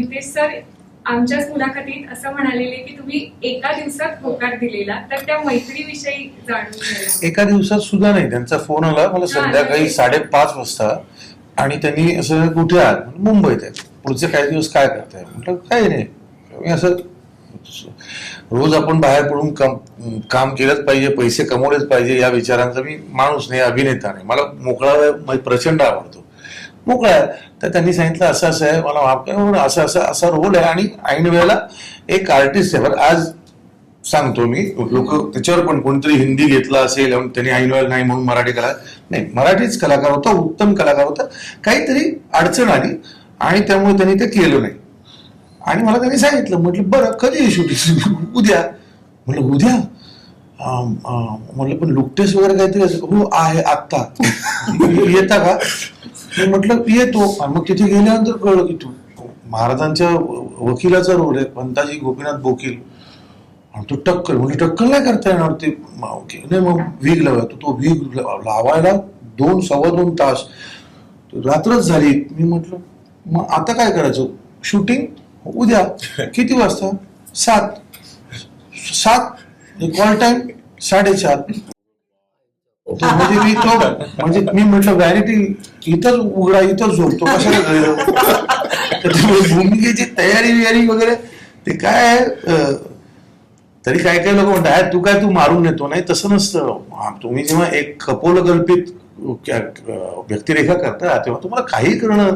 Nitesh sir आमच्याच मुलाखतीत असं म्हणालेले की तुम्ही एका दिवसात होकार दिलेला, तर त्या मैत्रीविषयी जाणून घ्यायला. एका दिवसात सुद्धा नाही. त्यांचा फोन आला मला संध्याकाळी 5:30 वाजता आणि त्यांनी असं कुठे आहात? मुंबईत आहे. पुढचे काही दिवस काय करताय? म्हटलं काही नाही, मी असं रोज आपण बाहेर पडून काम केलंच पाहिजे, पैसे कमवलेच पाहिजे या विचारांचा मी माणूस नाही, अभिनेता नाही. मला मोकळा वेळ प्रचंड आवडतो, मोकळा आहे. तर त्यांनी सांगितलं असं असं आहे, मला असं असं असा रोल आहे आणि ऐन वेळेला एक आर्टिस्ट आहे. बरं आज सांगतो मी, लोक त्याच्यावर पण कोणतरी हिंदी घेतला असेल त्यांनी ऐन वेळेला नाही म्हणून मराठी नाही, मराठीच कलाकार होता, उत्तम कलाकार होता. काहीतरी अडचण आली आणि त्यामुळे त्यांनी ते केलं नाही. आणि मला त्यांनी सांगितलं, म्हटलं बरं कधी शूटिंग? उद्या. म्हटलं उद्या? म्हटलं पण लुकटेस वगैरे काहीतरी असं? हो आहे आत्ता. येता का? मी म्हटलं येतो. मग तिथे गेल्यानंतर कळलं की तू महाराजांच्या वकिलाचा रोल आहे, पंताजी गोपीनाथ बोकील. आणि तो टक्कल. म्हणजे टक्कल नाही करता येणार ते. नाही मग वीग लावा. तो वीग लावायला 2-2.25 तास रात्रच झाली. मी म्हटलं मग आता काय करायचं? शूटिंग उद्या किती वाजता? 7. Call time 4:30. म्हणजे मी म्हटलं व्हॅनिटी इथंच उघडा, इथंच झोपतो, कशाला घरी? भूमिकेची तयारी वगैरे ते काय तरी काय काय लोक म्हणतात तू मारून नेतो. नाही, तसं नसतं. तुम्ही जेव्हा एक खपोलकल्पित व्यक्तिरेखा करता तेव्हा तुम्हाला काही करणं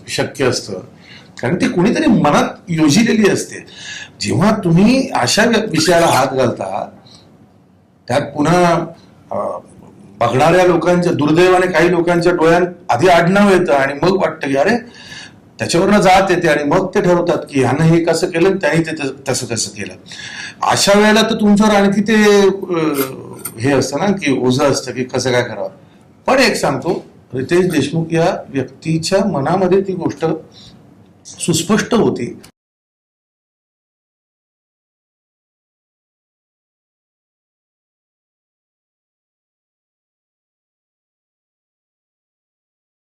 शक्य असतं, कारण ती कुणीतरी मनात योजिलेली असते. जेव्हा तुम्ही अशा विषयाला हात घालता, त्यात पुन्हा बघणाऱ्या लोकांच्या, दुर्दैवाने काही लोकांच्या डोळ्यात आधी आडनाव येतं आणि मग वाटतं की अरे त्याच्यावरनं जात येते आणि मग ते ठरवतात की ह्यानं हे कसं केलं, त्याने ते तसं कसं केलं. अशा वेळेला तर तुमच्यावर आणखी ते हे असतं ना की ओझं असतं की कसं काय करावं. पण एक सांगतो, रितेश देशमुख या व्यक्तीच्या मनामध्ये ती गोष्ट सुस्पष्ट होती.